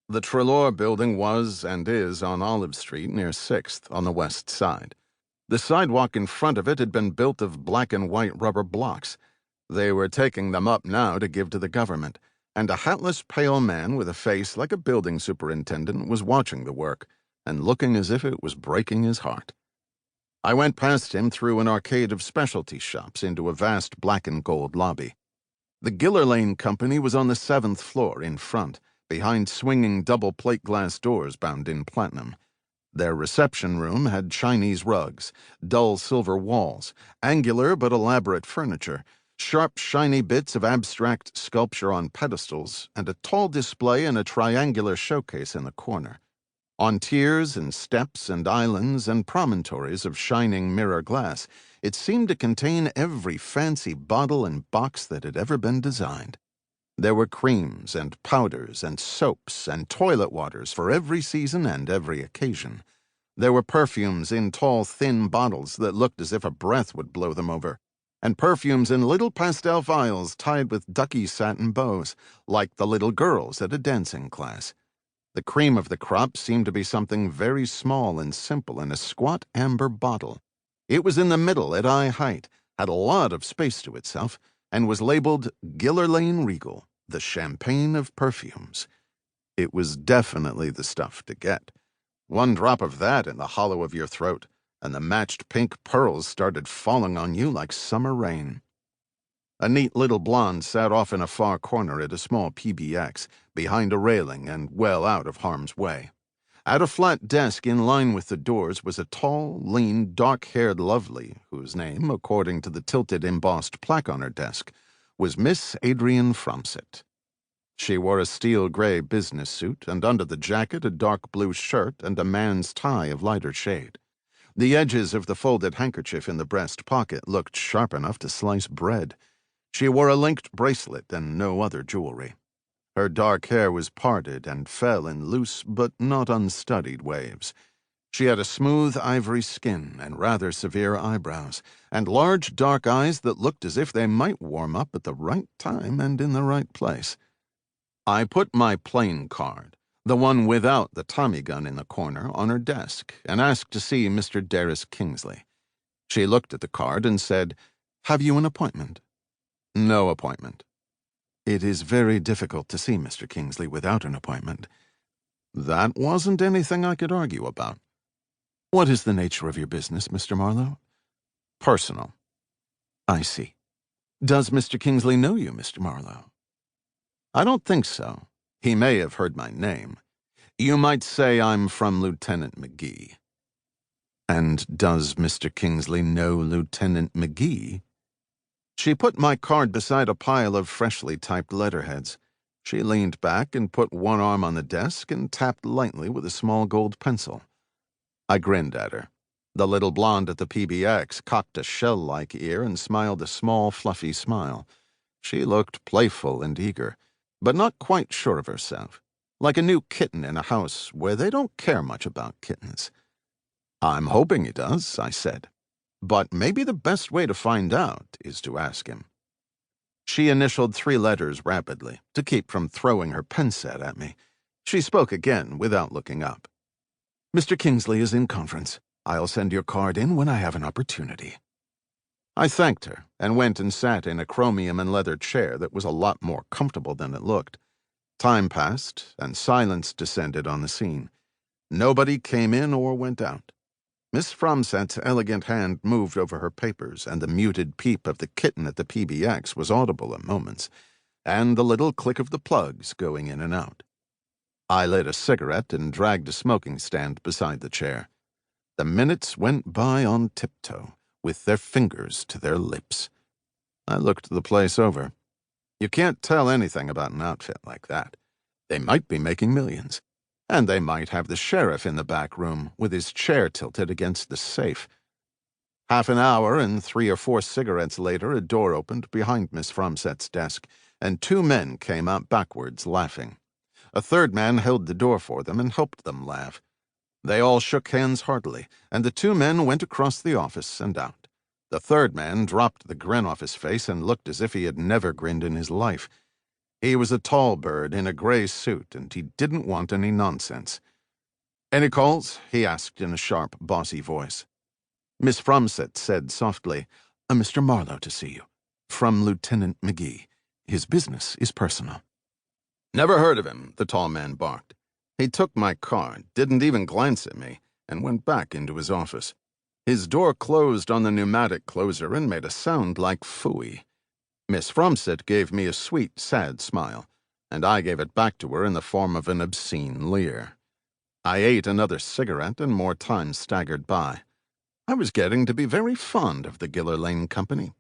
The Trelaw building was and is on Olive Street near 6th on the west side. The sidewalk in front of it had been built of black and white rubber blocks. They were taking them up now to give to the government, and a hatless pale man with a face like a building superintendent was watching the work and looking as if it was breaking his heart. I went past him through an arcade of specialty shops into a vast black and gold lobby. The Gillerlane Company was on the 7th floor in front, behind swinging double plate glass doors bound in platinum. Their reception room had Chinese rugs, dull silver walls, angular but elaborate furniture, sharp shiny bits of abstract sculpture on pedestals, and a tall display in a triangular showcase in the corner. On tiers and steps and islands and promontories of shining mirror glass, it seemed to contain every fancy bottle and box that had ever been designed. There were creams and powders and soaps and toilet waters for every season and every occasion. There were perfumes in tall, thin bottles that looked as if a breath would blow them over, and perfumes in little pastel vials tied with ducky satin bows, like the little girls at a dancing class. The cream of the crop seemed to be something very small and simple in a squat amber bottle. It was in the middle at eye height, had a lot of space to itself, and was labeled Gillerlane Regal, the champagne of perfumes. It was definitely the stuff to get. One drop of that in the hollow of your throat, and the matched pink pearls started falling on you like summer rain. A neat little blonde sat off in a far corner at a small PBX, behind a railing and well out of harm's way. At a flat desk in line with the doors was a tall, lean, dark-haired lovely, whose name, according to the tilted embossed plaque on her desk, was Miss Adrian Fromset. She wore a steel-gray business suit, and under the jacket a dark blue shirt and a man's tie of lighter shade. The edges of the folded handkerchief in the breast pocket looked sharp enough to slice bread. She wore a linked bracelet and no other jewelry. Her dark hair was parted and fell in loose but not unstudied waves. She had a smooth ivory skin and rather severe eyebrows, and large dark eyes that looked as if they might warm up at the right time and in the right place. I put my playing card, the one without the Tommy gun in the corner, on her desk and asked to see Mr. Darris Kingsley. She looked at the card and said, "Have you an appointment?" "No appointment." "It is very difficult to see Mr. Kingsley without an appointment." That wasn't anything I could argue about. "What is the nature of your business, Mr. Marlowe?" "Personal." "I see. Does Mr. Kingsley know you, Mr. Marlowe?" "I don't think so. He may have heard my name. You might say I'm from Lieutenant McGee." "And does Mr. Kingsley know Lieutenant McGee?" She put my card beside a pile of freshly typed letterheads. She leaned back and put one arm on the desk and tapped lightly with a small gold pencil. I grinned at her. The little blonde at the PBX cocked a shell-like ear and smiled a small, fluffy smile. She looked playful and eager, but not quite sure of herself, like a new kitten in a house where they don't care much about kittens. "I'm hoping he does," I said. "But maybe the best way to find out is to ask him." She initialed 3 letters rapidly, to keep from throwing her pen set at me. She spoke again without looking up. "Mr. Kingsley is in conference. I'll send your card in when I have an opportunity." I thanked her and went and sat in a chromium and leather chair that was a lot more comfortable than it looked. Time passed, and silence descended on the scene. Nobody came in or went out. Miss Fromset's elegant hand moved over her papers, and the muted peep of the kitten at the PBX was audible at moments, and the little click of the plugs going in and out. I lit a cigarette and dragged a smoking stand beside the chair. The minutes went by on tiptoe, with their fingers to their lips. I looked the place over. You can't tell anything about an outfit like that. They might be making millions. And they might have the sheriff in the back room with his chair tilted against the safe. Half an hour and 3 or 4 cigarettes later, a door opened behind Miss Fromset's desk, and 2 men came out backwards, laughing. A third man held the door for them and helped them laugh. They all shook hands heartily, and the 2 men went across the office and out. The third man dropped the grin off his face and looked as if he had never grinned in his life. He was a tall bird in a gray suit, and he didn't want any nonsense. "Any calls?" he asked in a sharp, bossy voice. Miss Frumset said softly, "Mr. Marlowe to see you. From Lieutenant McGee. His business is personal." "Never heard of him," the tall man barked. He took my card, didn't even glance at me, and went back into his office. His door closed on the pneumatic closer and made a sound like phooey. Miss Frumset gave me a sweet, sad smile, and I gave it back to her in the form of an obscene leer. I ate another cigarette, and more time staggered by. I was getting to be very fond of the Giller Lane Company.